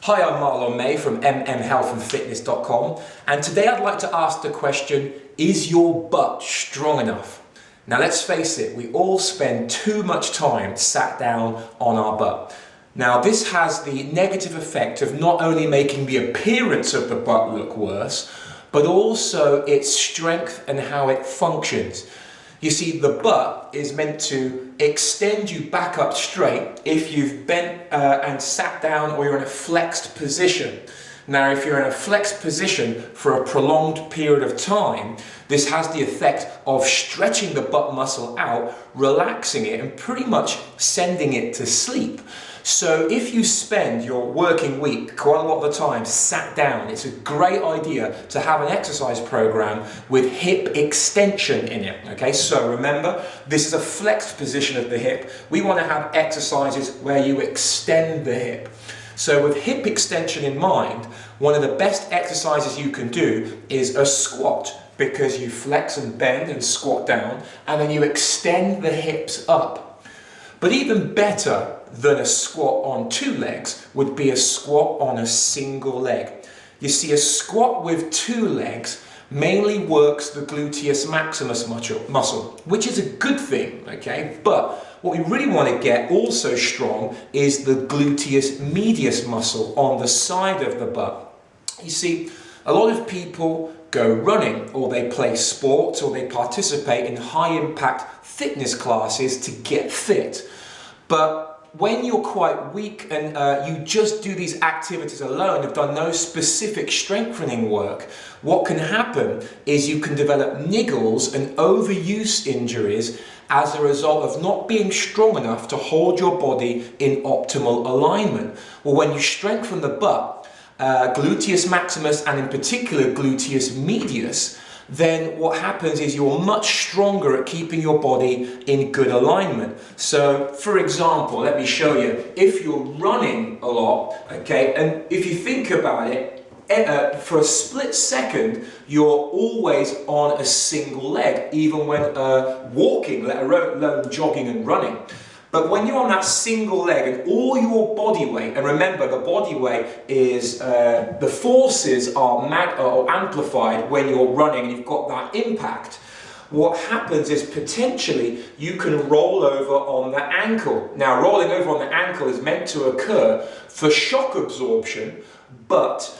Hi, I'm Marlon May from MMHealthandFitness.com, and today I'd like to ask the question, is your butt strong enough? Now let's face it, we all spend too much time sat down on our butt. Now this has the negative effect of not only making the appearance of the butt look worse, but also its strength and how it functions. You see, the butt is meant to extend you back up straight if you've bent and sat down or you're in a flexed position. Now, if you're in a flexed position for a prolonged period of time, this has the effect of stretching the butt muscle out, relaxing it, and pretty much sending it to sleep. So if you spend your working week quite a lot of the time sat down, it's a great idea to have an exercise program with hip extension in it. Okay, so remember, this is a flexed position of the hip. We want to have exercises where you extend the hip. So with hip extension in mind, one of the best exercises you can do is a squat, because you flex and bend and squat down, and then you extend the hips up. But even better than a squat on two legs would be a squat on a single leg. You see, a squat with two legs mainly works the gluteus maximus muscle, which is a good thing, okay? But what we really want to get also strong is the gluteus medius muscle on the side of the butt. You see, a lot of people go running, or they play sports, or they participate in high impact fitness classes to get fit. But when you're quite weak and you just do these activities alone, have done no specific strengthening work, what can happen is you can develop niggles and overuse injuries as a result of not being strong enough to hold your body in optimal alignment. Well, when you strengthen the butt, gluteus maximus and in particular gluteus medius, then what happens is you're much stronger at keeping your body in good alignment. So, for example, let me show you. If you're running a lot, okay, and if you think about it, for a split second, you're always on a single leg, even when walking, let alone jogging and running. But when you're on that single leg and all your body weight, and remember the body weight is, the forces are amplified when you're running and you've got that impact, what happens is potentially you can roll over on the ankle. Now, rolling over on the ankle is meant to occur for shock absorption, but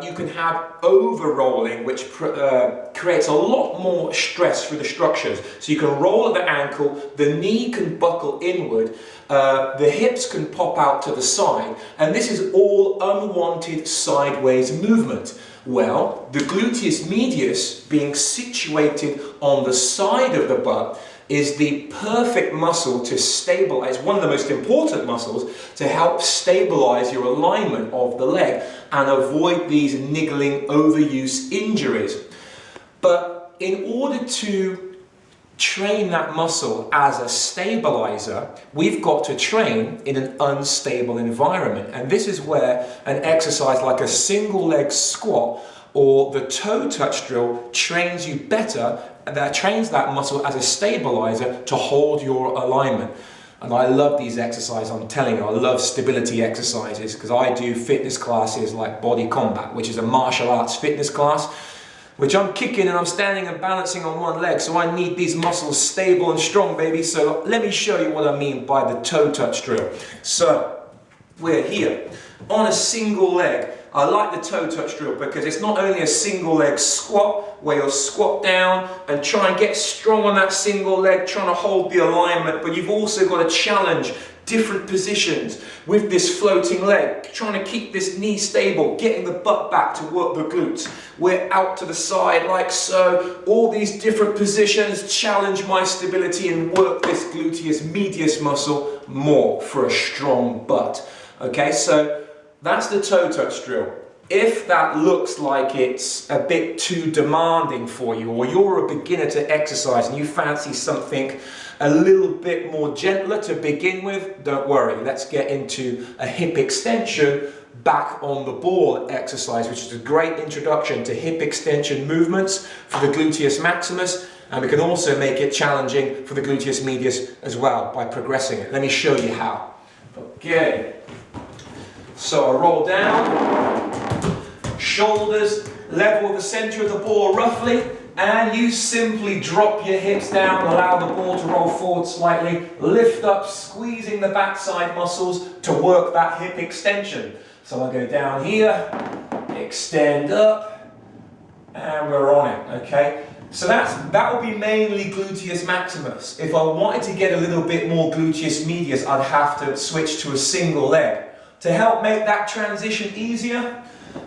you can have over-rolling, which creates a lot more stress through the structures. So you can roll at the ankle, the knee can buckle inward, the hips can pop out to the side, and this is all unwanted sideways movement. Well, the gluteus medius, being situated on the side of the butt, is the perfect muscle to stabilize, one of the most important muscles to help stabilize your alignment of the leg and avoid these niggling overuse injuries. But in order to train that muscle as a stabilizer, we've got to train in an unstable environment. And this is where an exercise like a single leg squat or the toe touch drill trains you better, that trains that muscle as a stabilizer to hold your alignment. And I love these exercises, I'm telling you, I love stability exercises because I do fitness classes like Body Combat, which is a martial arts fitness class, which I'm kicking and I'm standing and balancing on one leg, so I need these muscles stable and strong, baby. So let me show you what I mean by the toe touch drill. So we're here on a single leg. I like the toe touch drill because it's not only a single leg squat where you'll squat down and try and get strong on that single leg, trying to hold the alignment, but you've also got to challenge different positions with this floating leg, trying to keep this knee stable, getting the butt back to work the glutes. We're out to the side like so. All these different positions challenge my stability and work this gluteus medius muscle more for a strong butt. Okay, so that's the toe touch drill. If that looks like it's a bit too demanding for you, or you're a beginner to exercise and you fancy something a little bit more gentler to begin with, don't worry. Let's get into a hip extension back on the ball exercise, which is a great introduction to hip extension movements for the gluteus maximus, and we can also make it challenging for the gluteus medius as well by progressing it. Let me show you how. Okay. So I roll down, shoulders level with the center of the ball roughly, and you simply drop your hips down, allow the ball to roll forward slightly, lift up, squeezing the backside muscles to work that hip extension. So I go down here, extend up, and we're on it, okay? So that will be mainly gluteus maximus. If I wanted to get a little bit more gluteus medius, I'd have to switch to a single leg. To help make that transition easier,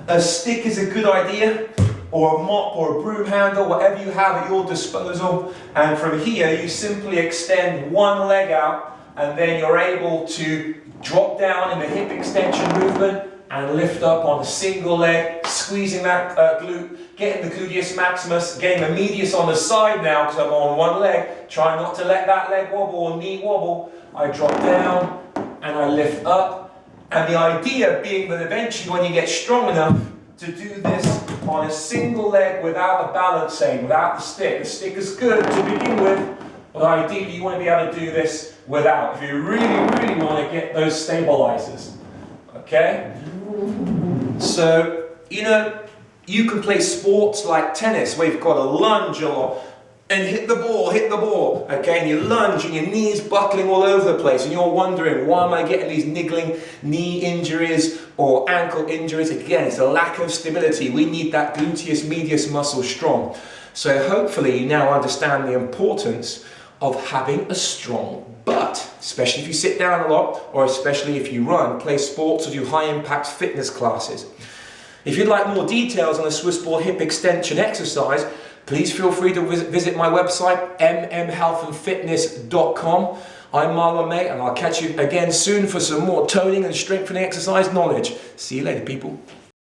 a stick is a good idea, or a mop or a broom handle, whatever you have at your disposal. And from here, you simply extend one leg out, and then you're able to drop down in the hip extension movement and lift up on a single leg, squeezing that glute, getting the gluteus maximus, getting the medius on the side now because I'm on one leg. Try not to let that leg wobble or knee wobble. I drop down and I lift up. And the idea being that eventually when you get strong enough to do this on a single leg without a balance aid, without the stick is good to begin with, but ideally you want to be able to do this without, if you really, really want to get those stabilizers. Okay? So, you know, you can play sports like tennis where you've got to lunge and hit the ball, okay, and you lunge and your knees buckling all over the place and you're wondering, why am I getting these niggling knee injuries or ankle injuries? Again, it's a lack of stability. We need that gluteus medius muscle strong. So hopefully you now understand the importance of having a strong butt, especially if you sit down a lot, or especially if you run, play sports, or do high impact fitness classes. If you'd like more details on the Swiss ball hip extension exercise, please feel free to visit my website, MMHealthandFitness.com. I'm Marlon May, and I'll catch you again soon for some more toning and strengthening exercise knowledge. See you later, people.